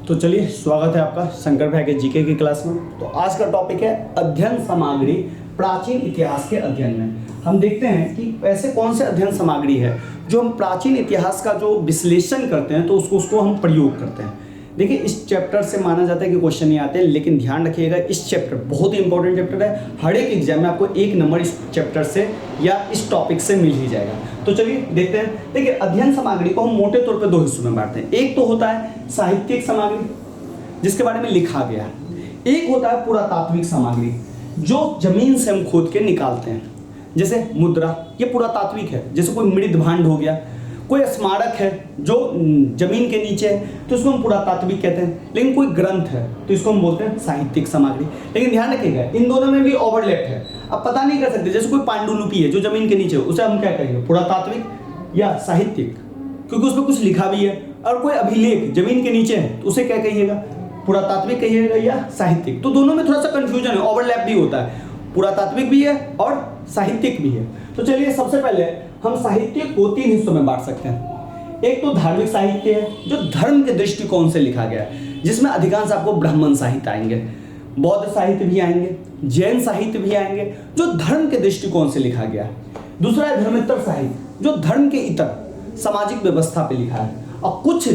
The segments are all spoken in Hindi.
तो चलिए स्वागत है आपका शंकर भाई के जीके की क्लास में। तो आज का टॉपिक है अध्ययन सामग्री प्राचीन इतिहास के अध्ययन में। हम देखते हैं कि ऐसे कौन से अध्ययन सामग्री है जो हम प्राचीन इतिहास का जो विश्लेषण करते हैं तो उसको हम प्रयोग करते हैं। देखिए इस चैप्टर से माना जाता है कि क्वेश्चन नहीं आते, लेकिन ध्यान रखिएगा इस चैप्टर बहुत ही इंपॉर्टेंट चैप्टर है। हर एक एग्जाम में आपको 1 नंबर इस चैप्टर से या इस टॉपिक से मिल ही जाएगा। तो चलिए देखते हैं। देखिए अध्ययन सामग्री को हम मोटे तौर पे 2 हिस्सों में बांटते हैं। एक तो होता है साहित्यिक सामग्री जिसके बारे में लिखा गया है, एक होता है पुरातात्विक सामग्री जो जमीन से हम खोद के निकालते हैं। जैसे मुद्रा, ये पुरातात्विक है। जैसे कोई मृद भांड हो गया, कोई स्मारक है जो जमीन के नीचे है तो इसको हम पुरातात्विक कहते हैं। लेकिन कोई ग्रंथ है तो इसको हम बोलते हैं साहित्यिक सामग्री। लेकिन ध्यान रखिएगा इन दोनों में भी ओवरलैप है। अब पता नहीं कर सकते, जैसे कोई पांडुलिपि है जो जमीन के नीचे है उसे हम क्या कहेंगे, पुरातात्विक या साहित्यिक, क्योंकि उसमें कुछ लिखा भी है। और कोई अभिलेख जमीन के नीचे है तो उसे क्या कहिएगा, पुरातात्विक कहिएगा या साहित्यिक। तो दोनों में थोड़ा सा कंफ्यूजन है, ओवरलैप भी होता है, पुरातात्विक भी है और साहित्यिक भी है। तो चलिए सबसे पहले हम साहित्य को 3 हिस्सों में बांट सकते हैं। एक तो धार्मिक साहित्य है जो धर्म के दृष्टिकोण से लिखा गया है, जिसमें अधिकांश आपको ब्राह्मण साहित्य आएंगे, बौद्ध साहित्य भी आएंगे, जैन साहित्य भी आएंगे जो धर्म के दृष्टिकोण से लिखा गया है। दूसरा है धर्मेतर साहित्य जो धर्म के इतर सामाजिक व्यवस्था पे लिखा है। और कुछ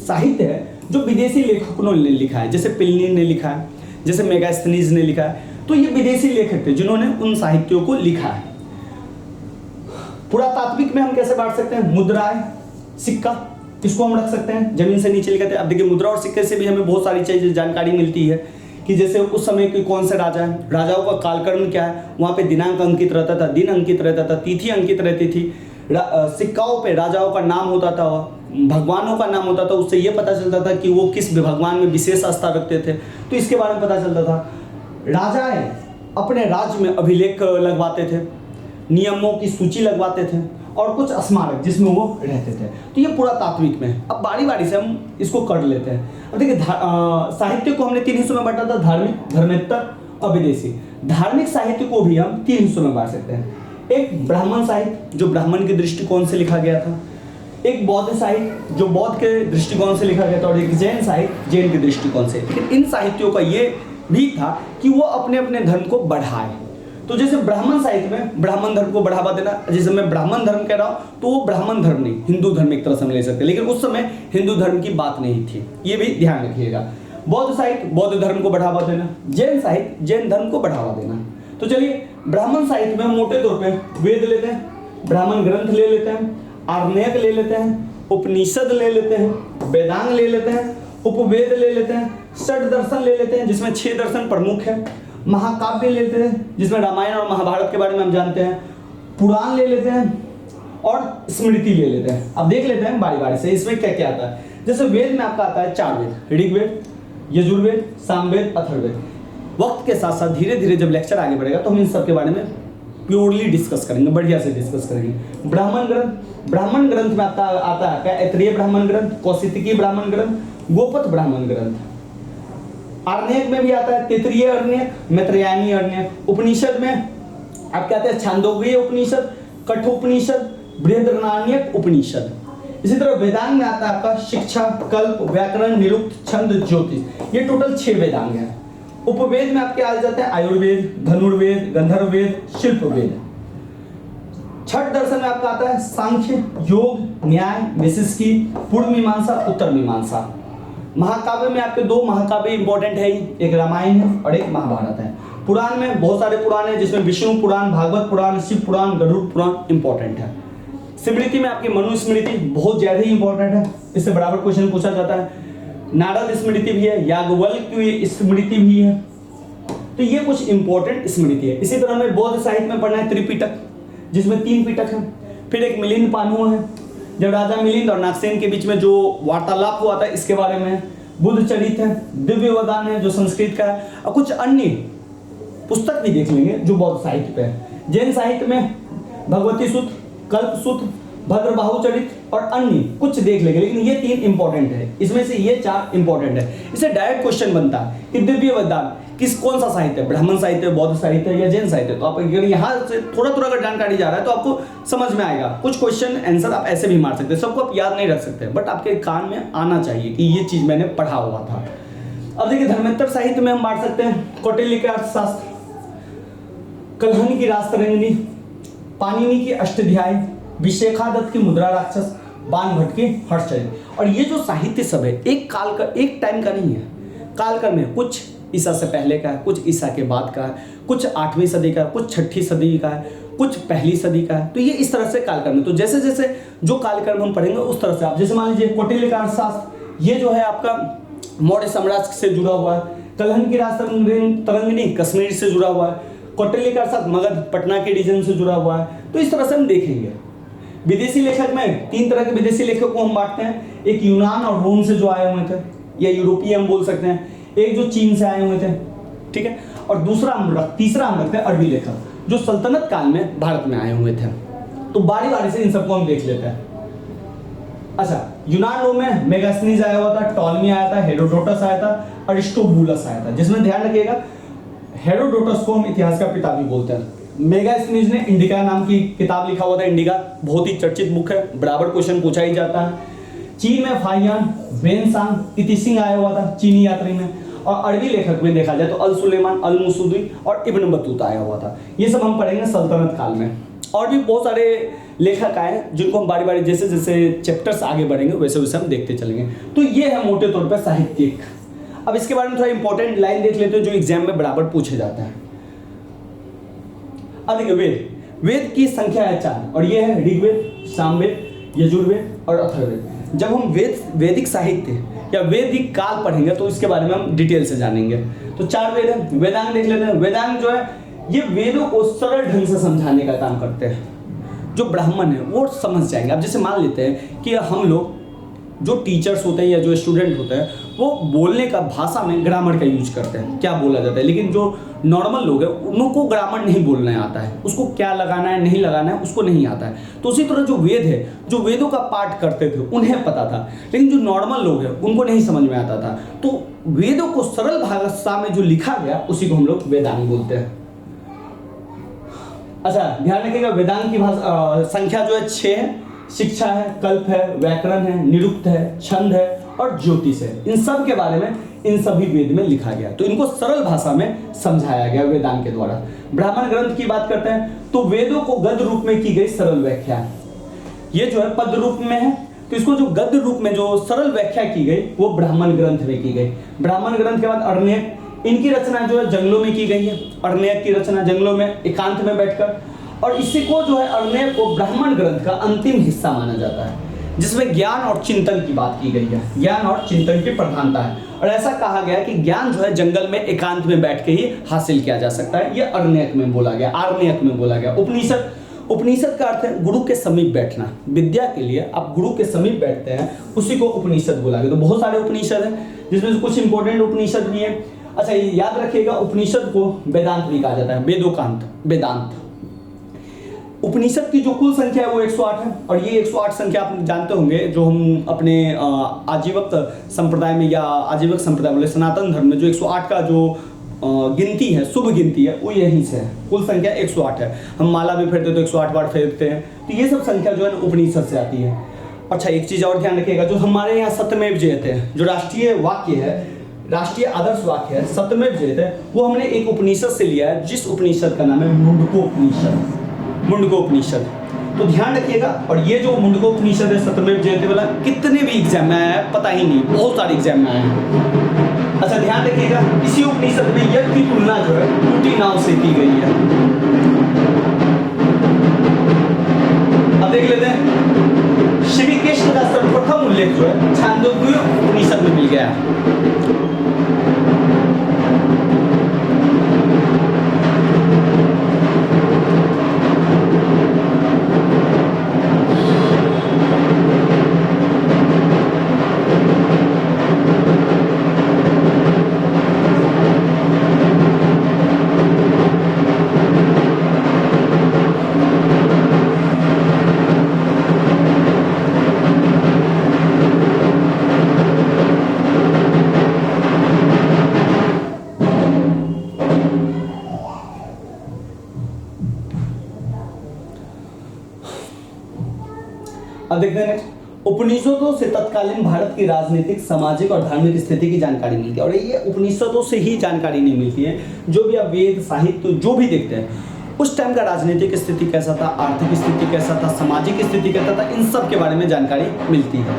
साहित्य है जो विदेशी लेखकों ने लिखा है, जैसे प्लिनी ने लिखा है, जैसे मेगास्थनीज ने लिखा है। तो ये विदेशी लेखक थे जिन्होंने उन साहित्यों को लिखा है। पुरातात्विक में हम कैसे बांट सकते हैं, मुद्राएं, सिक्का, इसको हम रख सकते हैं जमीन से नीचे लिखते हैं। अब देखिए मुद्रा और सिक्के से भी हमें बहुत सारी चीजें जानकारी मिलती है कि जैसे उस समय के कौन से राजा हैं, राजाओं का कालक्रम क्या है, वहाँ पे दिनांक अंकित रहता था, दिन अंकित रहता था, तिथि अंकित रहती थी, सिक्काओं पे राजाओं का नाम होता था, भगवानों का नाम होता था। उससे ये पता चलता था कि वो किस भगवान में विशेष आस्था रखते थे, तो इसके बारे में पता चलता था। राजाएं अपने राज्य में अभिलेख लगवाते थे, नियमों की सूची लगवाते थे और कुछ स्मारक जिसमें वो रहते थे। तो ये पुरातात्विक में है। अब बारी बारी से हम इसको कर लेते हैं। अब देखिए साहित्य को हमने 3 हिस्सों में बांटा था, धार्मिक, धर्मेतर और विदेशी। धार्मिक साहित्य को भी हम 3 हिस्सों में बांट सकते हैं। एक ब्राह्मण साहित्य जो ब्राह्मण के दृष्टिकोण से लिखा गया था, एक बौद्ध साहित्य जो बौद्ध के दृष्टिकोण से लिखा गया था, और एक जैन साहित्य जैन के दृष्टिकोण से। लेकिन इन साहित्यों का ये भी था कि वो अपने अपने धर्म को बढ़ाए। तो जैसे ब्राह्मण साहित्य में ब्राह्मण धर्म को बढ़ावा देना, जैसे मैं ब्राह्मण धर्म कह रहा हूँ तो वो ब्राह्मण धर्म नहीं, हिंदू धर्म एक तरह से हम ले सकते हैं, लेकिन उस समय हिंदू धर्म की बात नहीं थी, ये भी ध्यान रखिएगा। बौद्ध साहित्य बौद्ध धर्म को बढ़ावा देना, जैन साहित्य जैन धर्म को बढ़ावा देना। तो चलिए ब्राह्मण साहित्य में मोटे तौर पर वेद लेते हैं, ब्राह्मण ग्रंथ ले लेते हैं, आरण्यक ले लेते हैं, उपनिषद ले लेते हैं, वेदांग ले लेते हैं, उपवेद ले लेते हैं, षट दर्शन ले लेते हैं जिसमें 6 दर्शन प्रमुख है, महाकाव्य ले लेते हैं जिसमें रामायण और महाभारत के बारे में हम जानते हैं, पुराण ले लेते हैं और स्मृति ले लेते हैं। अब देख लेते हैं बारी बारी से इसमें क्या क्या आता है। जैसे वेद में आपका आता है 4 वेद, ऋग्वेद, यजुर्वेद, सामवेद, अथर्ववेद। वक्त के साथ साथ धीरे धीरे जब लेक्चर आगे बढ़ेगा तो हम इन सब के बारे में प्योरली डिस्कस करेंगे, बढ़िया से डिस्कस करेंगे। ब्राह्मण ग्रंथ में आता है क्या, ऐत्रेय ब्राह्मण ग्रंथ, कौशिकी ब्राह्मण ग्रंथ, गोपथ ब्राह्मण ग्रंथ। आरण्यक में भी आता है तैत्तिरीय अरण्यक, मैत्रेयानी अरण्यक। उपनिषद में आपके आते हैं छांदोग्य उपनिषद, कठोपनिषद, बृहदारण्यक उपनिषद। इसी तरह वेदांग में आता है आपका शिक्षा, कल्प, व्याकरण, निरुक्त, छंद, ज्योतिष। ये टोटल 6 वेदांग है। उपवेद में आपके आ जाते हैं आयुर्वेद, धनुर्वेद, गंधर्ववेद, शिल्पवेद। छठ दर्शन में आपका आता है सांख्य, योग, न्याय, वैशेषिकी, पूर्व मीमांसा, उत्तर मीमांसा। महाकाव्य में आपके 2 महाकाव्य इंपॉर्टेंट है, एक रामायण है और एक महाभारत है। पुराण में बहुत सारे पुराण हैं जिसमें विष्णु पुराण, भागवत पुराण, शिव पुराण, गरुड़ पुराण इंपॉर्टेंट है। स्मृति में आपकी मनुस्मृति बहुत ज्यादा ही इंपॉर्टेंट है, इससे बराबर क्वेश्चन पूछा जाता है। नारद स्मृति भी है, याज्ञवल्क्य की स्मृति भी है। तो ये कुछ इंपॉर्टेंट स्मृति है। इसी तरह हमें बौद्ध साहित्य में पढ़ना है त्रिपिटक जिसमें 3 पिटक है। फिर एक मिलिंद पानु है, जब राजा मिलिंद और नागसेन के बीच में जो वार्तालाप हुआ था इसके बारे में। बुद्ध चरित है, दिव्य वरदान है जो संस्कृत का है, और कुछ अन्य पुस्तक भी देख लेंगे जो बौद्ध साहित्य पे है। जैन साहित्य में भगवती सूत्र, कल्प सूत्र, भद्रबाहु चरित और अन्य कुछ देख लेंगे, लेकिन ये 3 इंपॉर्टेंट है, इसमें से ये 4 इंपॉर्टेंट है। इससे डायरेक्ट क्वेश्चन बनता है कि दिव्य वरदान कौन सा साहित्य है, ब्राह्मण साहित्य, बौद्ध साहित्य या जैन साहित्य। तो आप अगर यहाँ से थोड़ा थोड़ा अगर जानकारी जा रहा है तो आपको समझ में आएगा। कुछ क्वेश्चन आंसर आप ऐसे भी मार सकते हैं, सबको आप याद नहीं रख सकते, बट आपके कान में आना चाहिए कि ये चीज मैंने पढ़ा हुआ था। अब देखिए धर्मेंद्र साहित्य में हम बांट सकते हैं कौटिल्य के अर्थशास्त्र, कल्हण की रासतरंगिणी, पाणिनि की अष्टाध्यायी, विशेखादत्त की मुद्रा राक्षस, बाण भट्ट की हर्षचरित। और ये जो साहित्य सब है एक काल का, एक टाइम का नहीं है, कालक्रम में कुछ ईसा से पहले का है, कुछ ईसा के बाद का है, कुछ 8वीं सदी का है, कुछ 6ठी सदी का है, कुछ पहली सदी का है। तो ये इस तरह से कालक्रम है। तो जैसे जैसे जो कालक्रम हम पढ़ेंगे उस तरह से आप, जैसे मान लीजिए कौटिल्य का अर्थशास्त्र ये जो है आपका मौर्य साम्राज्य से जुड़ा हुआ है, कल्हण की रासतरंगिणी कश्मीर से जुड़ा हुआ है, कौटिल्य का अर्थशास्त्र मगध पटना के रीजन से जुड़ा हुआ है। तो इस तरह से हम देखेंगे। विदेशी लेखक में 3 तरह के विदेशी लेखक को हम बांटते हैं, एक यूनान और रोम से जो आए हुए थे या यूरोपीय हम बोल सकते हैं, एक जो चीन से आए हुए थे, ठीक है, और तीसरा हम रखते हैं अरबी लेखक जो सल्तनत काल में भारत में आए हुए थे। तो बारी बारी से इन सबको हम देख लेते हैं। अच्छा, यूनान रोम में मेगास्थनीज आया हुआ था, टॉलमी आया था, हेरोडोटस आया था, अरिस्टोबुलस आया था। जिसमें ध्यान रखिएगा हेरोडोटस को हम इतिहास का पिता भी बोलते हैं। मेगास्थनीज ने इंडिका नाम की किताब लिखा हुआ था, इंडिका बहुत ही चर्चित बुक है, बराबर क्वेश्चन पूछा ही जाता है। चीन में फाहियान, वेनसांग, तितिसिंग आया हुआ था चीनी यात्री में। और अरबी लेखक में देखा जाए तो अल सुलेमान, अल मुसूदी और इब्न बतूता आया हुआ था। ये सब हम पढ़ेंगे सल्तनत काल में। और भी बहुत सारे लेखक आए जिनको हम बारी बारी जैसे जैसे चैप्टर्स आगे बढ़ेंगे वैसे वैसे हम देखते चलेंगे। तो ये है मोटे तौर पर साहित्यिक। अब इसके बारे में थोड़ा इंपॉर्टेंट लाइन देख लेते हैं जो एग्जाम में बराबर पूछे जाता है। अब देखिए वेद की संख्या है 4 और ये है ऋग्वेद, सामवेद, यजुर्वेद और अथर्ववेद। जब हम वैदिक साहित्य या वैदिक काल पढ़ेंगे तो इसके बारे में हम डिटेल से जानेंगे। तो 4 वेद है। वेदांग देख लेते हैं। वेदांग जो है ये वेदों को सरल ढंग से समझाने का काम करते हैं। जो ब्राह्मण है वो समझ जाएंगे। अब जैसे मान लेते हैं कि हम लोग जो टीचर्स होते हैं या जो स्टूडेंट होते हैं वो बोलने का भाषा में ग्रामर का यूज करते हैं, क्या बोला जाता है, लेकिन जो नॉर्मल लोग हैं उनको ग्रामर नहीं बोलना आता है, उसको क्या लगाना है नहीं लगाना है उसको नहीं आता है। तो उसी तरह जो वेद है, जो वेदों का पाठ करते थे उन्हें पता था, लेकिन जो नॉर्मल लोग हैं उनको नहीं समझ में आता था। तो वेदों को सरल भाषा में जो लिखा गया उसी को हम लोग वेदांग बोलते हैं। अच्छा, ध्यान रखिएगा वेदांग की संख्या जो है 6 है। शिक्षा है, कल्प है, व्याकरण है, निरुक्त है, छंद है और ज्योतिष है। इन सब के बारे में इन सभी वेद में लिखा गया, तो इनको सरल भाषा में समझाया गया वेदांग के द्वारा। ब्राह्मण ग्रंथ की बात करते हैं तो वेदों को गद्य रूप में की गई सरल व्याख्या, ये जो है पद रूप में है, तो इसको जो गद्य रूप में जो सरल व्याख्या की गई वो ब्राह्मण ग्रंथ में की गई। ब्राह्मण ग्रंथ के बाद अरण्यक, इनकी रचना जो है जंगलों में की गई है। अरण्यक की रचना जंगलों में एकांत में बैठकर, और इसी को जो है अरण्यक को ब्राह्मण ग्रंथ का अंतिम हिस्सा माना जाता है, जिसमें ज्ञान और चिंतन की बात की गई है। ज्ञान और चिंतन की प्रधानता है, और ऐसा कहा गया कि ज्ञान जो है जंगल में एकांत में बैठ के ही हासिल किया जा सकता है। ये अरण्यक में बोला गया, आरण्यक में बोला गया। उपनिषद का अर्थ है गुरु के समीप बैठना। विद्या के लिए आप गुरु के समीप बैठते हैं, उसी को उपनिषद बोला गया। तो बहुत सारे उपनिषद हैं जिसमें से कुछ इंपॉर्टेंट उपनिषद भी है। अच्छा, ये याद रखिएगा उपनिषद को वेदांत भी कहा जाता है, वेदोकांत, वेदांत। उपनिषद की जो कुल संख्या है वो 108 है, और ये 108 संख्या आप जानते होंगे जो हम अपने आजीवक संप्रदाय में या आजीवक संप्रदाय बोले सनातन धर्म में जो 108 का जो गिनती है, शुभ गिनती है, वो यहीं से है। कुल संख्या 108 है। हम माला भी फेरते तो 108 बार फेरते हैं, तो ये सब संख्या जो है ना उपनिषद से आती है। अच्छा, एक चीज़ और ध्यान रखिएगा, जो हमारे यहाँ सत्यमेव जयते हैं, जो राष्ट्रीय वाक्य है, राष्ट्रीय आदर्श वाक्य है सत्यमेव जयते, वो हमने एक उपनिषद से लिया है, जिस उपनिषद का नाम है मुंडकोपनिषद। मुंडकोपनिषद, तो ध्यान रखिएगा। और ये जो मुंडकोपनिषद है सत्यमेव जयते वाला, कितने भी एग्जाम में आया है पता ही नहीं, बहुत सारे एग्जाम में आया है। अच्छा, ध्यान रखिएगा, इसी उपनिषद में यज्ञ की तुलना जो है टूटी नाव से की गई है। अब देख लेते हैं, श्री कृष्ण का सर्वप्रथम उल्लेख जो है छांदोग्य उपनिषद में मिल गया है। देखते हैं नेक्स्ट, उपनिषदों से तत्कालीन भारत की राजनीतिक, सामाजिक और धार्मिक स्थिति की जानकारी मिलती है। और ये उपनिषदों से ही जानकारी नहीं मिलती है, जो भी आप वेद साहित्य जो भी देखते हैं उस टाइम का राजनीतिक स्थिति कैसा था, आर्थिक स्थिति कैसा था, सामाजिक स्थिति कैसा था, इन सब के बारे में जानकारी मिलती है।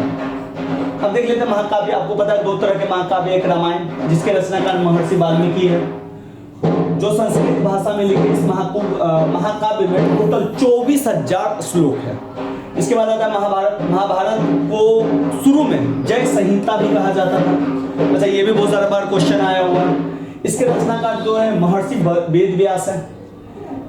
अब देख लेते हैं महाकाव्य। आपको पता है 2 तरह के महाकाव्य, एक रामायण जिसके रचनाकार महर्षि वाल्मीकि है, जो संस्कृत भाषा में लिखे इस महाकाव्य में टोटल 24,000 श्लोक है। इसके बाद आता है महाभारत। महाभारत को शुरू में जय संहिता भी कहा जाता था। अच्छा, ये भी बहुत सारा बार क्वेश्चन आया हुआ है। इसके रचनाकार जो है महर्षि वेद व्यास है।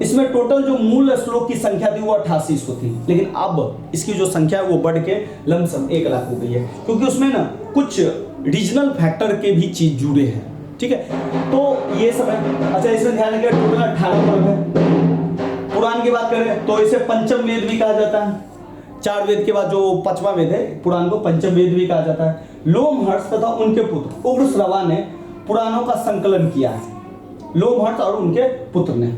इसमें टोटल जो मूल श्लोक की संख्या थी वो 8800 थी, लेकिन अब इसकी जो संख्या है वो बढ़ के लमसम 1 लाख हो गई है, क्योंकि उसमें ना कुछ रीजनल फैक्टर के भी चीज जुड़े हैं। ठीक है, तो ये सब है। अच्छा, इसमें ध्यान रखिए टोटल 18 पर्व है। पुराण की बात करें तो इसे पंचम वेद भी कहा जाता है। 4 वेद के बाद जो 5वां वेद है पुराण को पंचम वेद भी कहा जाता है। लोमहर्ष तथा उनके पुत्र उग्रश्रवा ने पुराणों का संकलन किया है। लोमहर्ष और उनके पुत्र ने,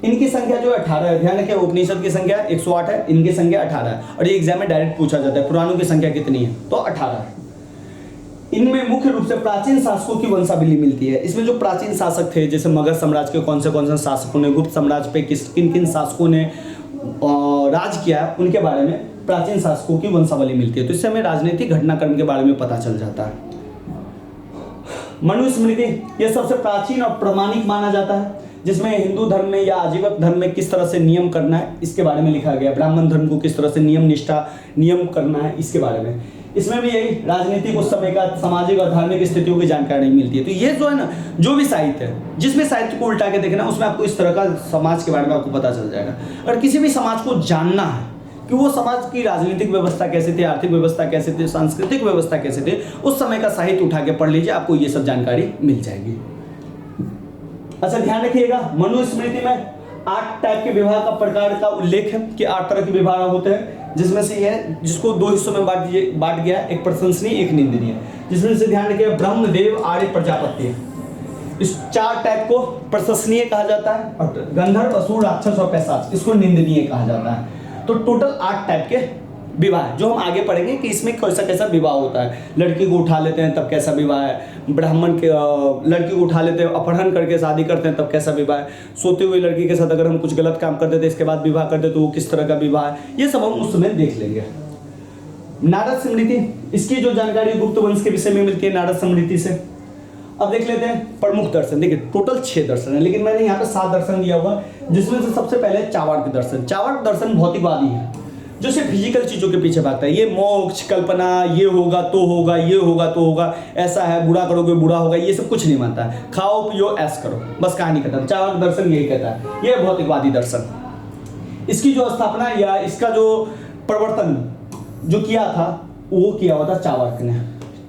इनकी संख्या जो 18 है। ध्यान रखिए उपनिषद की संख्या 108 है, इनकी संख्या 18 है। और ये एग्जाम में डायरेक्ट पूछा जाता है पुराणों की संख्या कितनी है, तो 18 है। इनमें मुख्य रूप से प्राचीन शासकों की वंशावली मिलती है। इसमें जो प्राचीन शासक थे, जैसे मगध साम्राज्य के कौन से शासकों ने, गुप्त साम्राज्य पे किन किन शासकों ने राज किया, उनके बारे में प्राचीन शासकों की वंशावली मिलती है। तो इससे हमें राजनीतिक घटनाक्रम के बारे में पता चल जाता है। मनुस्मृति यह सबसे प्राचीन और प्रामाणिक माना जाता है, जिसमें हिंदू धर्म में या आजीवक धर्म में किस तरह से नियम करना है इसके बारे में लिखा गया। ब्राह्मण धर्म को किस तरह से नियम करना है इसके बारे में। इसमें भी यही राजनीतिक उस समय का सामाजिक और धार्मिक स्थितियों की जानकारी मिलती है। तो ये जो है ना, जो भी साहित्य है, जिसमें साहित्य को उल्टा के देखना उसमें आपको इस तरह का समाज के बारे में आपको पता चल जाएगा। अगर किसी भी समाज को जानना है कि वो समाज की राजनीतिक व्यवस्था कैसे थी, आर्थिक व्यवस्था कैसे थी, सांस्कृतिक व्यवस्था कैसे थी, उस समय का साहित्य उठा के पढ़ लीजिए, आपको ये सब जानकारी मिल जाएगी। अच्छा, ध्यान रखिएगा मनुस्मृति में 8 टाइप के विवाह का प्रकार का उल्लेख है कि 8 तरह के विवाह होते हैं, जिसमें से यह जिसको 2 हिस्सों में बांट गया, एक प्रशंसनीय एक निंदनीय, जिसमें से ध्यान रखिए ब्रह्म, देव, आर्य, प्रजापति। इस 4 टाइप को प्रशंसनीय कहा जाता है, और गंधर्व, असुर, राक्षस और पैशाच इसको निंदनीय कहा जाता है। तो टोटल 8 टाइप के विवाह जो हम आगे पढ़ेंगे कि इसमें कैसा कैसा विवाह होता है। लड़की को उठा लेते हैं तब कैसा विवाह है, ब्राह्मण के लड़की को उठा लेते हैं, अपहरण करके शादी करते हैं तब कैसा विवाह है, सोते हुए लड़की के साथ अगर हम कुछ गलत काम करते थे इसके बाद विवाह करते तो वो किस तरह का विवाह है, ये सब हम उस समय देख लेंगे। नारद स्मृति, इसकी जो जानकारी गुप्त वंश के विषय में मिलती है नारद स्मृति से। अब देख लेते हैं प्रमुख दर्शन। देखिए टोटल 6 दर्शन है, लेकिन मैंने यहाँ पे 7 दर्शन दिया हुआ, जिसमें से सबसे पहले चार्वाक दर्शन। चार्वाक दर्शन भौतिकवादी है, जो सिर्फ फिजिकल चीजों के पीछे भागता है। ये मोक्ष, कल्पना, ये होगा तो होगा, ये होगा तो होगा, ऐसा है, बुरा करोगे बुरा होगा, ये सब कुछ नहीं मानता है। खाओ पियो ऐश करो, बस कहानी खत्म। चार्वाक दर्शन यही कहता है, ये भौतिकवादी दर्शन। इसकी जो स्थापना या इसका जो प्रवर्तन जो किया था वो किया हुआ था चार्वाक ने,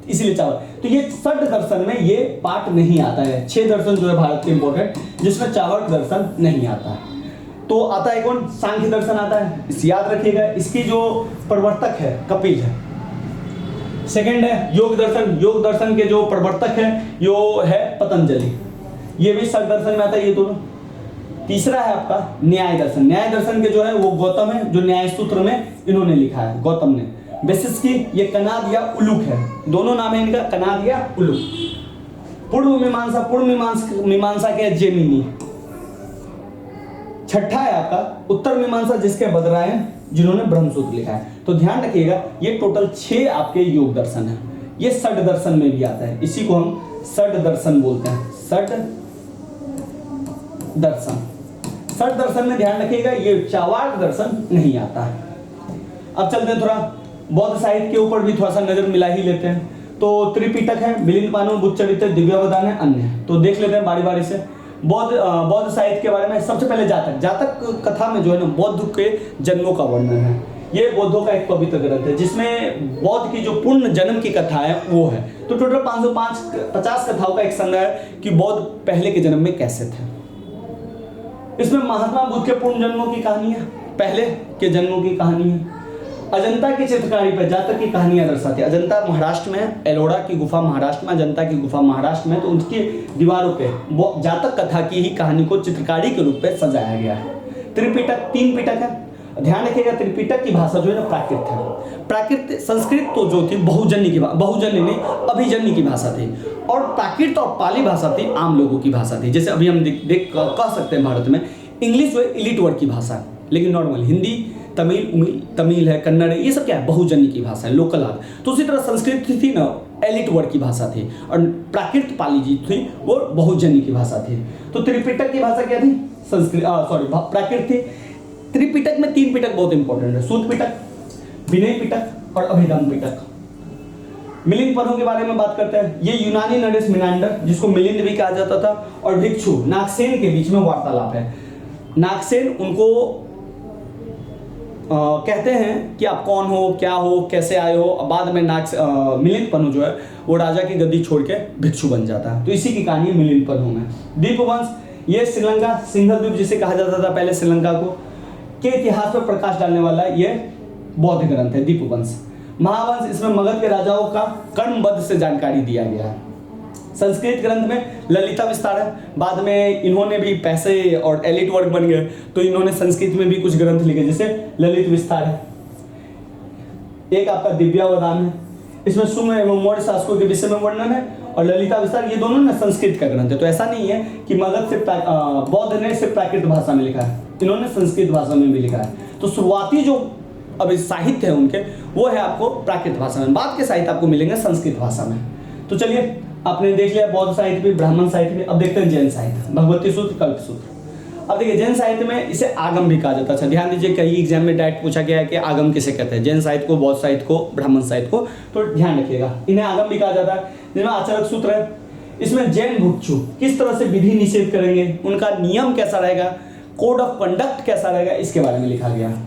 इसीलिए चार्वाक। तो ये 6 दर्शन में ये पार्ट नहीं आता है। 6 दर्शन जो है भारत के इंपॉर्टेंट, जिसमें चार्वाक दर्शन नहीं आता है। तो आता है कौन? सांख्य दर्शन आता है, इस याद रखिएगा। इसकी जो प्रवर्तक है कपिल है। सेकंड है योग दर्शन। योग दर्शन के जो प्रवर्तक है यो है पतंजलि, ये भी षट दर्शन में आता है ये दोनों। तीसरा है आपका न्याय दर्शन। न्याय दर्शन के जो है वो गौतम है, जो न्याय सूत्र में इन्होंने लिखा है, गौतम ने। बेसिस की ये कनाद या उलूक है, दोनों नाम है इनका, कनाद या उलूक। पूर्व मीमांसा के जेमिनी। छठा है आपका उत्तर मीमांसा, जिसके बदरायन जिन्होंने ब्रह्मसूत्र लिखा है। तो ध्यान रखिएगा ये टोटल 6 आपके योग दर्शन है। ये षट दर्शन में भी आता है, इसी को हम षट दर्शन बोलते हैं। षट दर्शन, षट दर्शन में ध्यान रखिएगा ये चार्वाक दर्शन नहीं आता है। अब चलते हैं थोड़ा बौद्ध साहित्य के ऊपर भी थोड़ा सा नजर मिला ही लेते हैं। तो त्रिपिटक है, मिलिंद पानु, बुद्ध चरित्र, दिव्यावदान है, अन्य। तो देख लेते हैं बारी बारी से बौद्ध साहित्य के बारे में। सबसे पहले जातक कथा में जो है ना बौद्ध के जन्मों का वर्णन है। ये बौद्धों का एक पवित्र ग्रंथ है, जिसमें बौद्ध की जो पूर्ण जन्म की कथा है वो है। तो टोटल 550 कथाओं का एक संग्रह है कि बौद्ध पहले के जन्म में कैसे थे। इसमें महात्मा बुद्ध के पूर्ण जन्मों की कहानी है, पहले के जन्मों की कहानी है। अजंता की चित्रकारी पर जातक की कहानियां दर्शाती है। अजंता महाराष्ट्र में है, एलोरा की गुफा महाराष्ट्र में, अजंता की गुफा महाराष्ट्र में। तो उनकी दीवारों पे जातक कथा की ही कहानी को चित्रकारी के रूप में सजाया गया है। त्रिपिटक 3 पिटक है, ध्यान रखिएगा त्रिपिटक की भाषा जो है ना प्राकृत है। प्राकृत संस्कृत तो जो थी बहुजन्य की बहुजन्य नहीं अभिजन्य की भाषा थी, और प्राकृत और पाली भाषा थी आम लोगों की भाषा थी। जैसे अभी हम देख कह सकते हैं भारत में इंग्लिश जो है इलीट वर्ग की भाषा है, लेकिन नॉर्मल हिंदी तमिल है, कन्नड़ है, ये सब क्या है बहुजन्य की भाषा है, लोकल आर्ट। तो उसी तरह संस्कृत थी ना एलिट वर्ग की भाषा थी, और प्राकृत पाली जी थी वो बहुजन्य की भाषा थी। तो त्रिपिटक की भाषा क्या थी? प्राकृत थी। त्रिपिटक में 3 पिटक बहुत इंपॉर्टेंट है, सूत पिटक, विनय पिटक और अभिधम पिटक। मिलिंद पदों के बारे में बात करते हैं। ये यूनानी नरेश मिनांडर जिसको मिलिंद भी कहा जाता था और भिक्षु नागसेन के बीच में वार्तालाप है। नागसेन उनको कहते हैं कि आप कौन हो, क्या हो, कैसे आए हो। बाद में मिलिंद पन्नु जो है वो राजा की गद्दी छोड़ के भिक्षु बन जाता है। तो इसी की कहानी है मिलिंद पन्नु में। दीपवंश ये श्रीलंका सिंघल द्वीप जिसे कहा जाता था पहले श्रीलंका को के इतिहास पर प्रकाश डालने वाला ये बौद्ध ग्रंथ है दीपवंश। महावंश इसमें मगध के राजाओं का कर्मबद्ध से जानकारी दिया गया है। संस्कृत ग्रंथ में ललिता विस्तार है। बाद में इन्होंने भी पैसे और एलिट वर्ग बन गए तो इन्होंने संस्कृत में भी कुछ ग्रंथ लिखे, जैसे ललित विस्तार है। एक आपका दिव्यावदान है, इसमें सुंग एवं मौर्य शासकों के विषय में वर्णन है, और ललिता विस्तार ये दोनों ना संस्कृत का ग्रंथ है। तो ऐसा नहीं है कि मगध से बौद्ध ने सिर्फ प्राकृत भाषा में लिखा है, इन्होंने संस्कृत भाषा में भी लिखा है। तो शुरुआती जो अभी साहित्य है उनके वो है आपको प्राकृत भाषा में, बाद के साहित्य आपको मिलेंगे संस्कृत भाषा में। तो चलिए आपने देख लिया बौद्ध साहित्य भी, ब्राह्मण साहित्य भी। अब देखते हैं जैन साहित्य, भगवती सूत्र, कल्प सूत्र। अब देखिए जैन साहित्य में इसे आगम भी कहा जाता है। अच्छा ध्यान दीजिए, कई एग्जाम में डायरेक्ट पूछा गया है कि आगम किसे कहते हैं, जैन साहित्य को, बौद्ध साहित्य को, ब्राह्मण साहित्य को। तो ध्यान रखिएगा इन्हें आगम भी कहा जाता है। जिसमें आचरक सूत्र है, इसमें जैन भिक्षु किस तरह से विधि निषेध करेंगे, उनका नियम कैसा रहेगा, कोड ऑफ कंडक्ट कैसा रहेगा, इसके बारे में लिखा गया।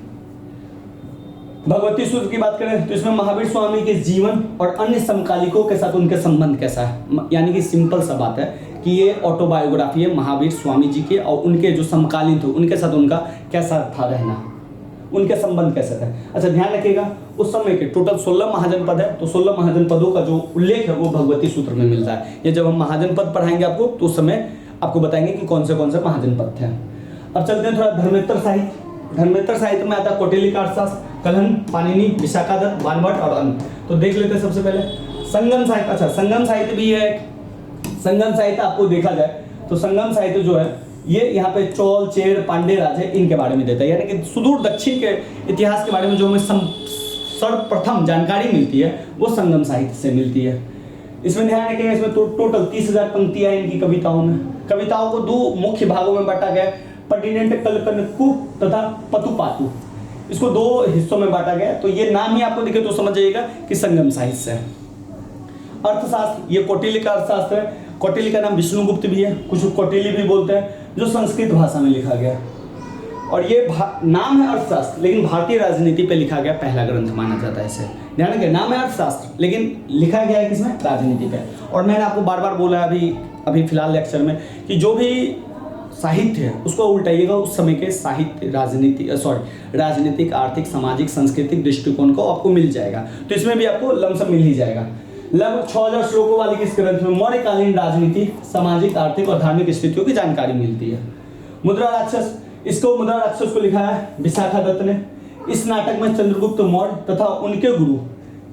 भगवती सूत्र की बात करें तो इसमें महावीर स्वामी के जीवन और अन्य समकालिकों के साथ उनके संबंध कैसा है, यानी कि सिंपल सा बात है कि ये ऑटोबायोग्राफी है महावीर स्वामी जी की, और उनके जो समकालीन थे उनके साथ उनका कैसा था रहना, उनके संबंध कैसे थे। अच्छा ध्यान रखिएगा उस समय के टोटल 16 महाजनपद है, तो 16 महाजनपदों का जो उल्लेख है वो भगवती सूत्र में मिलता है। ये जब हम महाजनपद पढ़ाएंगे आपको तो उस समय आपको बताएंगे कि कौन से महाजनपद थे। अब चलते हैं थोड़ा धर्मेतर साहित्य। धर्मेतर साहित्य में आता है कौटिल्य अर्थशास्त्र, कलहन, पाणिनि, विशाखादत्त, बाणभट्ट और अन्य। तो देख लेते हैं सबसे पहले संगम साहित्य। अच्छा संगम साहित्य भी है। संगम साहित्य आपको देखा जाए तो संगम साहित्य जो है ये यहाँ पे चोल, चेर, पांडे राजे इनके बारे में देता है, यानी कि सुदूर दक्षिण के इतिहास के बारे में जो हमें सर्वप्रथम जानकारी मिलती है वो संगम साहित्य से मिलती है। इसमें ध्यान रखेंगे इसमें टोटल 30,000 पंक्तियां इनकी कविताओं में। कविताओं को 2 मुख्य भागों में बांटा गया, पर्टिनेंट कल्पनकु तथा पतुपातु। इसको 2 हिस्सों में बांटा गया। तो ये नाम ही आपको दिखे तो समझ जाइएगा कि संगम साहित्य है। अर्थशास्त्र ये कौटिल्य का अर्थशास्त्र है। कौटिल्य का नाम विष्णुगुप्त भी है, कुछ कौटिल्य भी बोलते हैं, जो संस्कृत भाषा में लिखा गया। और ये नाम है अर्थशास्त्र लेकिन भारतीय राजनीति पे लिखा गया पहला ग्रंथ माना जाता है इसे। ध्यान रखिए नाम है अर्थशास्त्र लेकिन लिखा गया है किसमें, राजनीति पे। और मैंने आपको बार बार बोला अभी फिलहाल लेक्चर में कि जो भी साहित्य है उसको उल्टाइएगा उस समय के साहित्य राजनीतिक, आर्थिक, सामाजिक, सांस्कृतिक दृष्टिकोण को आपको मिल जाएगा। तो इसमें भी आपको लमसम मिल ही जाएगा। लगभग 6000 श्लोकों वाली इस ग्रंथ में मौर्यकालीन राजनीति, सामाजिक, आर्थिक और धार्मिक स्थितियों की जानकारी मिलती है। मुद्रा राक्षस, इसको मुद्रा राक्षस को लिखा है विशाखादत्त ने। इस नाटक में चंद्रगुप्त मौर्य तथा उनके गुरु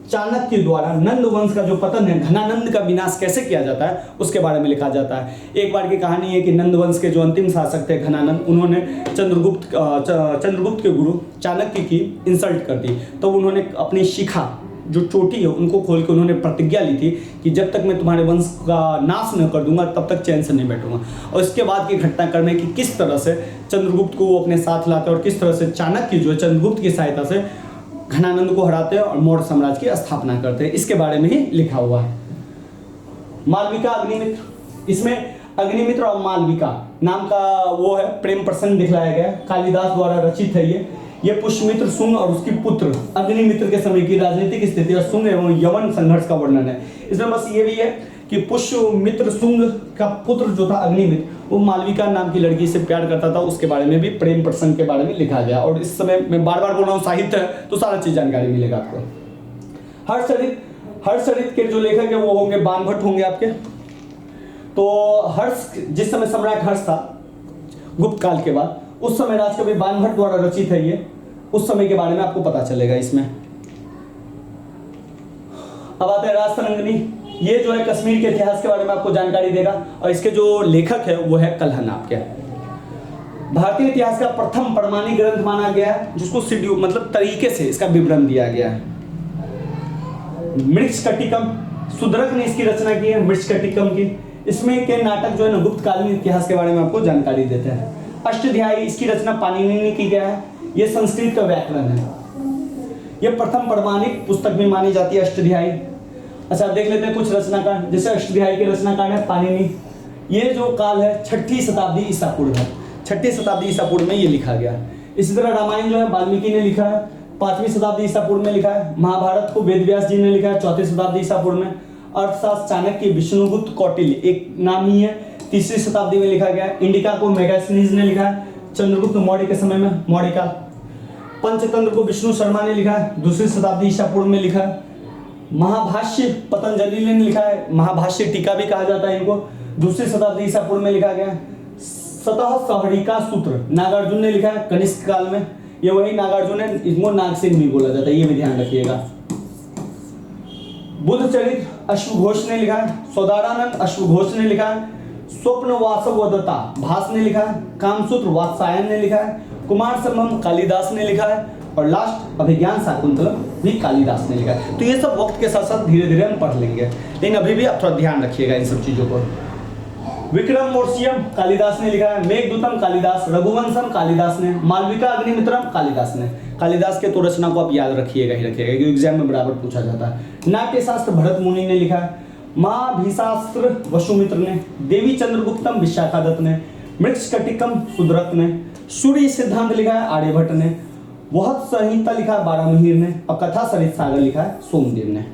चाणक्य द्वारा नंद वंश का जो पतन है, घनानंद का विनाश कैसे किया जाता है उसके बारे में लिखा जाता है। एक बार की कहानी है कि नंद वंश के जो अंतिम शासक थे घनानंद, उन्होंने चंद्रगुप्त के गुरु चाणक्य की इंसल्ट कर दी। तो उन्होंने अपनी शिखा जो चोटी है उनको खोल के उन्होंने प्रतिज्ञा ली थी कि जब तक मैं तुम्हारे वंश का नाश न कर दूंगा तब तक चैन से नहीं बैठूंगा। और इसके बाद की घटनाक्रम है कि किस तरह से चंद्रगुप्त को वो अपने साथ लाते और किस तरह से चाणक्य जो है चंद्रगुप्त की सहायता से घनानंद को हराते हैं और मौर्य साम्राज्य की स्थापना करते हैं। इसके बारे में ही लिखा हुआ है। मालविका अग्निमित्र, इसमें अग्निमित्र और मालविका नाम का वो है प्रेम प्रसंग दिखलाया गया, कालिदास द्वारा रचित है ये पुष्यमित्र शुंग और उसकी पुत्र अग्निमित्र के समय की राजनीतिक स्थिति और शुंग एवं यवन संघर्ष का वर्णन है। इसमें बस ये भी है कि पुष्यमित्र शुंग का पुत्र जो था अग्निमित्र वो मालविका नाम की लड़की से प्यार करता था, उसके बारे में भी प्रेम प्रसंग के बारे में लिखा गया। और इस समय मैं बार बार बोल रहा हूँ साहित्य है तो सारा चीज जानकारी मिलेगा आपको। हर्षचरित के जो लेखक है वो होंगे बाणभट्ट होंगे आपके। तो हर्ष जिस समय सम्राट हर्ष था गुप्त काल के बाद, उस समय राजकवि बाणभट्ट द्वारा रचित है ये उस समय के बारे में आपको पता चलेगा इसमें। अब आते हैं राज तरंगिणी। ये जो है कश्मीर के इतिहास के बारे में आपको जानकारी देगा और इसके जो लेखक है वो है कल्हण आपके। भारतीय इतिहास का प्रथम प्रमाणिक ग्रंथ माना गया है, जिसको शेड्यूल मतलब तरीके से इसका विवरण दिया गया है। मृच्छकटिकम, शूद्रक ने इसकी रचना की है मृच्छकटिकम की। इसमें के नाटक जो है ना गुप्तकालीन इतिहास के बारे में आपको जानकारी देते हैं। अष्टाध्यायी, इसकी रचना पाणिनि ने की गया है। ये संस्कृत का व्याकरण है। ये प्रथम प्रमाणिक पुस्तक में मानी जाती है अष्टाध्यायी। अच्छा देख लेते हैं कुछ रचनाकार, जैसे अष्टाध्यायी के रचनाकार है पाणिनि। ये जो काल है 6ठी शताब्दी ईसा पूर्व है, 6ठी शताब्दी ईसा पूर्व में ये लिखा गया। इसी तरह रामायण जो है वाल्मीकि ने लिखा है, 5वीं शताब्दी ईसा पूर्व में लिखा है। महाभारत को वेद व्यास जी ने लिखा है 4ठी शताब्दी ईसा पूर्व में। अर्थशास्त्र चाणक्य विष्णुगुप्त कौटिल्य एक नाम ही है, 3री शताब्दी में लिखा गया है। इंडिका को मेगास्थनीज ने लिखा है चंद्रगुप्त मौर्य के समय में, मौर्य काल। पंचतंत्र को विष्णु शर्मा ने लिखा है, 2री शताब्दी ईसा पूर्व में लिखा है। महाभाष्य पतंजलि ने लिखा है, महाभाष्य टीका भी कहा जाता है इनको, 2री शताब्दी ईसा पूर्व में लिखा गया। स्वतः सहरिका सूत्र नागार्जुन ने लिखा है कनिष्क काल में। ये वही नागार्जुन है, इसको नागसेन भी बोला जाता है, ये भी ध्यान रखिएगा। बुद्ध चरित्र अश्वघोष ने लिखा है, सौदारानंद अश्वघोष ने लिखा है। स्वप्न वासवदत्ता भास ने लिखा है। कामसूत्र वात्सायन ने लिखा है। कुमार संभव कालिदास ने लिखा है। और लास्ट अभिज्ञान शाकुंतलम भी कालिदास ने लिखा है। तो ये सब वक्त के साथ साथ धीरे धीरे हम पढ़ लेंगे, लेकिन अभी भी आप थोड़ा ध्यान रखिएगा इन सब चीजों को। विक्रम मोर्शियम कालिदास ने लिखा है। मेघदूतम कालिदास, रघुवंशम कालिदास ने, मालविका अग्निमित्रम कालिदास ने। कालिदास के तो रचना को आप याद रखिएगा ही रखिएगा, क्योंकि एग्जाम में बराबर पूछा जाता है। नाट्य शास्त्र भरत मुनि ने लिखा है। महाभिशास्त्र वसुमित्र ने, देवी चंद्रगुप्तम विशाखादत्त ने, मृच्छकटिकम शूद्रक ने, सूर्य सिद्धांत लिखा है आर्यभट्ट ने, वहत संहिता लिखा है बारामहीर ने, और कथा सरित सागर लिखा है सोमदेव ने।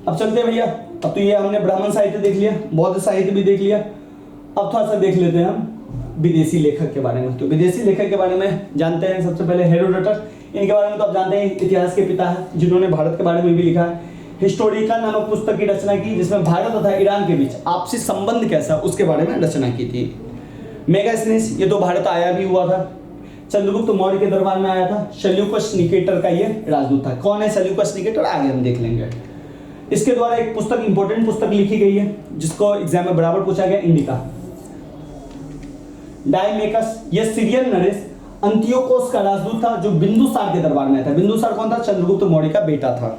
अब चलते हैं भैया, अब तो ये हमने ब्राह्मण साहित्य देख लिया, बौद्ध साहित्य भी देख लिया। अब थोड़ा सा देख लेते हैं हम विदेशी लेखक के बारे में। तो विदेशी लेखक के बारे में जानते हैं सबसे पहले हेरोडोटस। इनके बारे में तो आप जानते हैं इतिहास के पिता है, जिन्होंने भारत के बारे में भी लिखा है। हिस्टोरिका नामक पुस्तक की रचना की, जिसमें भारत तथा ईरान के बीच आपसी संबंध कैसा उसके बारे में रचना की थी। मेगास्थनीज, ये तो भारत आया भी हुआ था, चंद्रगुप्त मौर्य के दरबार में आया था। सेल्यूकस निकेटर का ये राजदूत था। कौन है सेल्यूकस निकेटर, आगे हम देख लेंगे। इसके द्वारा एक पुस्तक, इंपॉर्टेंट पुस्तक लिखी गई है, जिसको एग्जाम में बराबर पूछा गया, इंडिका। डायमेकस, ये सीरियन नरेश अंतियोकोस का राजदूत था, जो बिंदुसार के दरबार में आया था। बिंदुसार कौन था, चंद्रगुप्त मौर्य का बेटा था।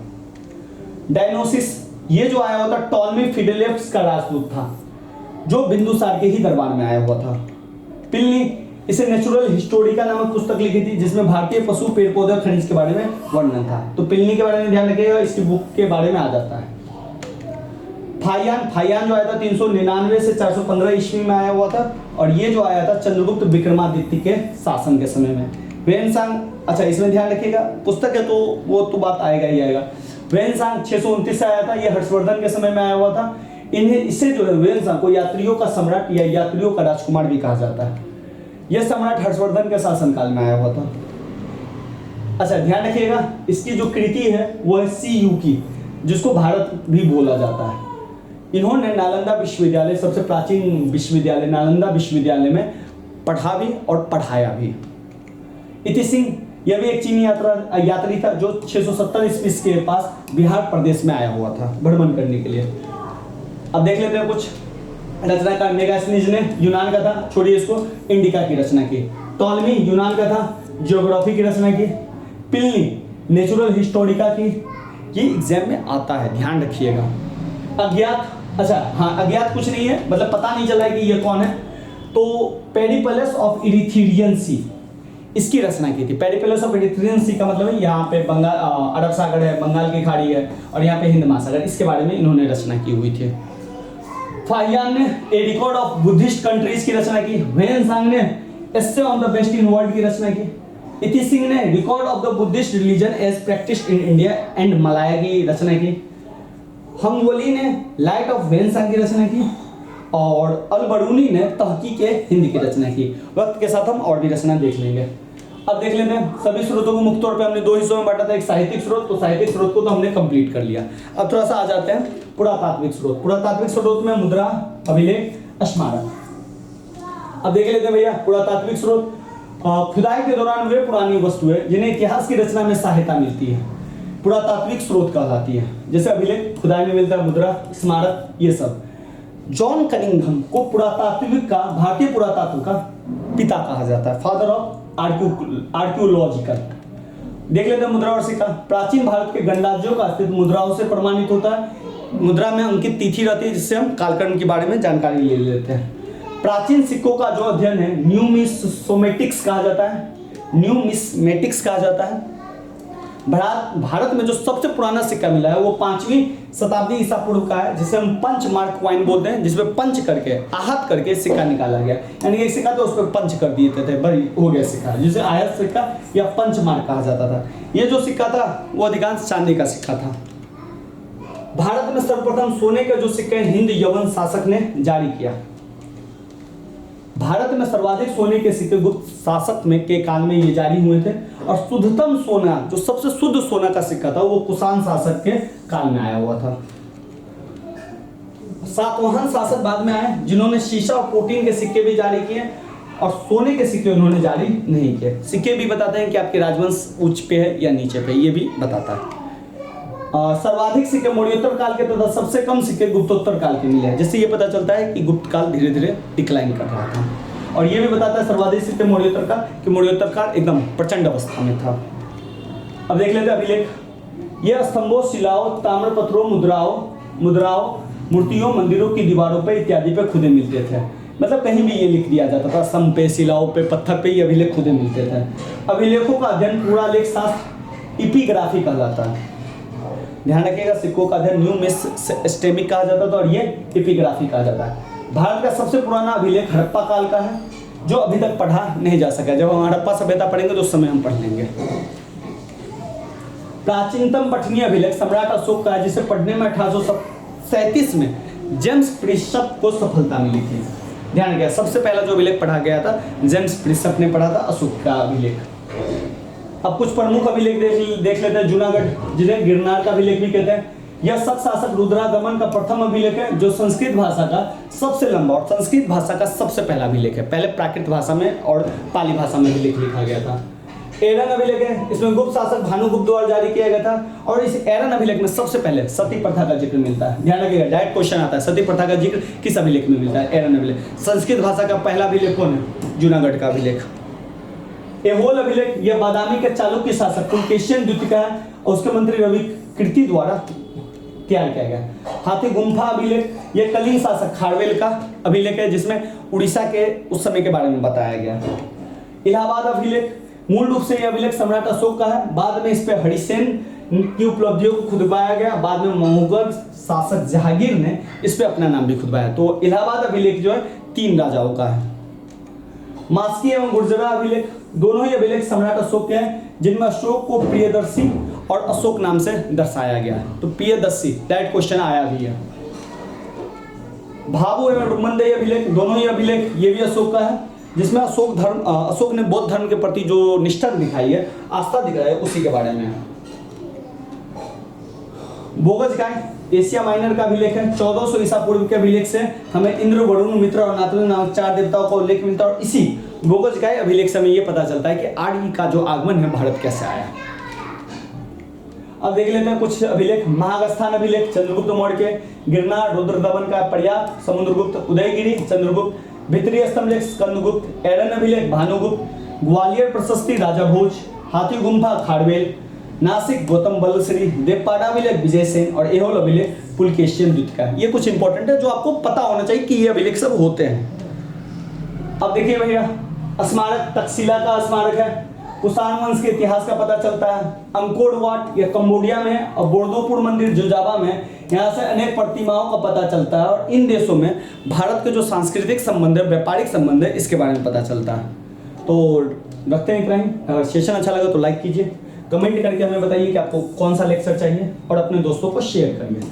डायनोसिस, ये जो आया हुआ था टॉलमी फिडेलेप्स का राजदूत था, जो बिंदुसार के ही दरबार में आया हुआ था। पिलनी, इसे नेचुरल हिस्टोरिका नामक पुस्तक लिखी थी, जिसमें भारतीय पशु, पेड़ पौधे और खनिज के बारे में वर्णन था। तो पिलनी के बारे में ध्यान रखिएगा, इसकी बुक के बारे में आ जाता है। फाहियान जो आया था 399 से 415 ईस्वी में आया हुआ था, और ये जो आया था चंद्रगुप्त विक्रमादित्य के शासन के समय में। वेनसांग, अच्छा इसमें ध्यान रखिएगा, पुस्तक है तो वो तो बात आएगा ही आएगा। वेनसांग 629 से आया था, ये हर्षवर्धन के समय में आया हुआ था। इसे जो है वेनसांग को यात्रियों का सम्राट या यात्रियों का राजकुमार भी कहा जाता है। यह सम्राट हर्षवर्धन के शासनकाल में आया हुआ था। अच्छा ध्यान रखिएगा, इसकी जो कृति है वो है CU की, जिसको भारत भी बोला जाता है। इन्होंने नालंदा विश्वविद्यालय, सबसे प्राचीन विश्वविद्यालय नालंदा विश्वविद्यालय में पढ़ा भी और पढ़ाया भी। इति सिंह, यह भी एक चीनी यात्री था, जो 670 ईस्वी के पास बिहार प्रदेश में आया हुआ था भ्रमण करने के लिए। अब देख लेते हैं कुछ रचनाकार। मेगास्थनीज ने यूनान का था, छोड़िए इसको, इंडिका की रचना की। टॉलमी यूनान का था, ज्योग्राफी की रचना की। पिलनी नेचुरल हिस्टोरिका की। ये एग्जाम में आता है, ध्यान रखिएगा। अज्ञात, अच्छा हाँ अज्ञात कुछ नहीं है, मतलब पता नहीं चला है कि ये कौन है। तो पेरिप्लस ऑफ इरिथ्रियन सी, इसकी रचना की थी। पेरिप्लस ऑफ इरिथ्रियन सी का मतलब है यहाँ पे बंगाल, अरब सागर है, बंगाल की खाड़ी है, और यहाँ पे हिंद महासागर, इसके बारे में इन्होंने रचना की हुई थी। फाहियान ने a record of Buddhist countries की रचना की। वेनसांग ने essay on the western world की रचना की। इति सिंह ने record of the Buddhist religion as practised in India and Malaya की रचना की। हंगवली ने लाइट ऑफ वेनसांग की रचना की, और अलबरूनी ने तहकीक हिंद की रचना की। वक्त के साथ हम और भी रचना देख लेंगे। अब देख लेते हैं, सभी स्रोतों को मुख्य तौर पे हमने दो हिस्सों में बांटा था, एक साहित्यिक स्रोत, तो साहित्यिक स्रोत को तो हमने कंप्लीट कर लिया। अब थोड़ा सा आ जाते हैं पुरातात्विक स्रोत। पुरातात्विक स्रोत में मुद्रा, अभिलेख, स्मारक। अब देख लेते हैं भैया पुरातात्विक स्रोत। खुदाई के दौरान वे पुरानी वस्तुएं जिन्हें इतिहास की रचना में सहायता मिलती है पुरातात्विक स्रोत कहलाती है। जैसे अभिलेख खुदाई में मिलता है, मुद्रा, स्मारक, ये सब। जॉन कनिंघम को पुरातात्विक का, भारतीय पुरातत्व का पिता कहा जाता है, फादर ऑफ आर्कियोलॉजिकल। देख लेते हैं मुद्रा और सिक्का। प्राचीन भारत के गणराज्यों का अस्तित्व मुद्राओं से प्रमाणित होता है। मुद्रा में अंकित तिथि रहती है जिससे हम कालक्रम के बारे में जानकारी ले लेते हैं। प्राचीन सिक्कों का जो अध्ययन है न्यूमिस्मेटिक्स कहा जाता है, न्यूमिस्मेटिक्स कहा जाता है। भारत में जो सबसे पुराना सिक्का मिला है वो 5वीं शताब्दी ईसा पूर्व का है, जिसे हम पंच मार्क कॉइन बोलते हैं, जिसमें पंच करके, आहत करके सिक्का निकाला गया। यानी एक सिक्का तो उस पर पंच कर दिए थे, बड़ी हो गया सिक्का, जिसे आहत सिक्का या पंच मार्क कहा जाता था। ये जो सिक्का था वो अधिकांश चांदी का सिक्का था। भारत में सर्वप्रथम सोने का जो सिक्का हिंद यवन शासक ने जारी किया। भारत में सर्वाधिक सोने के सिक्के गुप्त शासक में के काल में ये जारी हुए थे, और शुद्धतम सोना, जो सबसे शुद्ध सोना का सिक्का था, वो कुषाण शासक के काल में आया हुआ था। सातवाहन शासक बाद में आए, जिन्होंने शीशा और प्रोटीन के सिक्के भी जारी किए, और सोने के सिक्के उन्होंने जारी नहीं किए। सिक्के भी बताते हैं कि आपके राजवंश उच्च पे है या नीचे पे, ये भी बताता है। सर्वाधिक सिक्के मौर्योत्तर काल के तथा सबसे कम सिक्के गुप्तोत्तर काल के मिले हैं, जिससे ये पता चलता है कि गुप्त काल धीरे धीरे डिक्लाइन कर रहा था। और ये भी बताता है सर्वाधिक सिक्के मौर्योत्तर काल, कि मौर्योत्तर काल एकदम प्रचंड अवस्था में था। अब देख लेते हैं अभिलेख। ये स्तंभों, शिलाओं, ताम्रपत्रों, मुद्राओं, मूर्तियों, मंदिरों की दीवारों पे इत्यादि पे खुदे मिलते थे। मतलब कहीं भी ये लिख दिया जाता था, स्तंभ पे, शिलाओं पे, पत्थर पे, ये अभिलेख खुदे मिलते थे। अभिलेखों का अध्ययन पूरा लेख शास्त्र इपिग्राफी कहलाता है। ध्यान रखिएगा, सिक्कों का अध्ययन न्यूमिस्मेटिक्स कहा जाता था और ये इपिग्राफी कहा जाता है। भारत का सबसे पुराना अभिलेख हड़प्पा काल का है, जो अभी तक पढ़ा नहीं जा सका। जब हम हड़प्पा सभ्यता पढ़ेंगे तो उस समय हम पढ़ लेंगे। प्राचीनतम पठनीय अभिलेख सम्राट अशोक का है, जिसे पढ़ने में 1837 में जेम्स प्रिस्प को सफलता मिली थी। ध्यान रखिएगा, सबसे पहला जो अभिलेख पढ़ा गया था जेम्स प्रिस्प ने पढ़ा था, अशोक का अभिलेख। अब कुछ प्रमुख अभिलेख देख लेते हैं। जूनागढ़, जिन्हें गिरनार का अभिलेख भी कहते हैं, यह सत शासक रुद्रागमन का प्रथम अभिलेख है, जो संस्कृत भाषा का सबसे लंबा और संस्कृत भाषा का सबसे पहला अभिलेख है। पहले प्राकृत भाषा में और पाली भाषा में अभिलेख लिखा गया था। एरन अभिलेख है, इसमें गुप्त शासक भानुगुप्त द्वारा जारी किया गया था, और इस एरन अभिलेख में सबसे पहले सती प्रथा का जिक्र मिलता है। ध्यान रखिएगा, डायरेक्ट क्वेश्चन आता है, सती प्रथा का जिक्र किस अभिलेख में मिलता है? एरन अभिलेख। संस्कृत भाषा का पहला अभिलेख कौन है? जूनागढ़ का अभिलेख। एहोल अभिलेख, यह बादामी के चालुक्य शासक पुलकेशिन द्वितीय का है, और उसके मंत्री रवि कीर्ति द्वारा तैयार किया गया। हाथी गुम्फा अभिलेख, यह कलिंग शासक खारवेल का अभिलेख है, जिसमें उड़ीसा के उस समय के बारे में बताया गया। इलाहाबाद अभिलेख, मूल रूप से यह अभिलेख सम्राट अशोक का है, बाद में इस पे हरिसेन की उपलब्धियों को खुदवाया गया, बाद में मुगल शासक जहांगीर ने इस पे अपना नाम भी खुदवाया। तो इलाहाबाद अभिलेख जो है 3 राजाओं का है। मास्की एवं गुर्जरा अभिलेख, दोनों ही अभिलेख सम्राट अशोक के हैं, जिनमें अशोक को प्रियदर्शी और अशोक नाम से दर्शाया गया है। तो प्रियदर्शी डायरेक्ट क्वेश्चन आया भी है। भाभु एवं रुमनदेही अभिलेख, दोनों ही अभिलेख ये भी अशोक का है, जिसमें अशोक ने बौद्ध धर्म के प्रति जो निष्ठा दिखाई है, आस्था दिखाई है, उसी के बारे में है। बोगजगाय एशिया माइनर का अभिलेख है, 1400 ईसा पूर्व के अभिलेख से हमें इंद्र, वरुण, मित्र और नातुल नामक 4 देवताओं का उल्लेख मिलता है, और इसी बोगजगाय अभिलेख से हमें यह पता चलता है कि आर्य का जो आगमन है भारत कैसे आया। अब देख लेते हैं कुछ अभिलेख। महागस्थान अभिलेख, चंद्रगुप्त मौर्य के, गिरनार, रुद्रदमन का पर्याप्त, समुद्रगुप्त, उदयगिरी, चंद्रगुप्त, भित्री स्तंभलेख, स्कंदगुप्त, एरन अभिलेख, भानुगुप्त, ग्वालियर प्रशस्ति, राजा भोज, हाथी गुम्फा, खारवेल, नासिक, गौतम बलश्री, देवपाड़ा अभिलेख, विजय सेन, और एहोल अभिलेख पुलकेशिन द्वितीय का। ये कुछ इंपॉर्टेंट है जो आपको पता होना चाहिए कि ये अभिलेख सब होते हैं। अब देखिए भैया, स्मारक, तक्षशिला का स्मारक है, कुषाण वंश के इतिहास का पता चलता है। अंकोर वाट ये कंबोडिया में, और बोर्दोपुर मंदिर जो जावा में, यहाँ से अनेक प्रतिमाओं का पता चलता है, और इन देशों में भारत के जो सांस्कृतिक संबंध है, व्यापारिक संबंध है, इसके बारे में पता चलता है। तो रखते हैं इतना ही। अगर सेशन अच्छा लगा तो लाइक कीजिए, कमेंट करके हमें बताइए कि आपको कौन सा लेक्चर चाहिए, और अपने दोस्तों को शेयर करिए।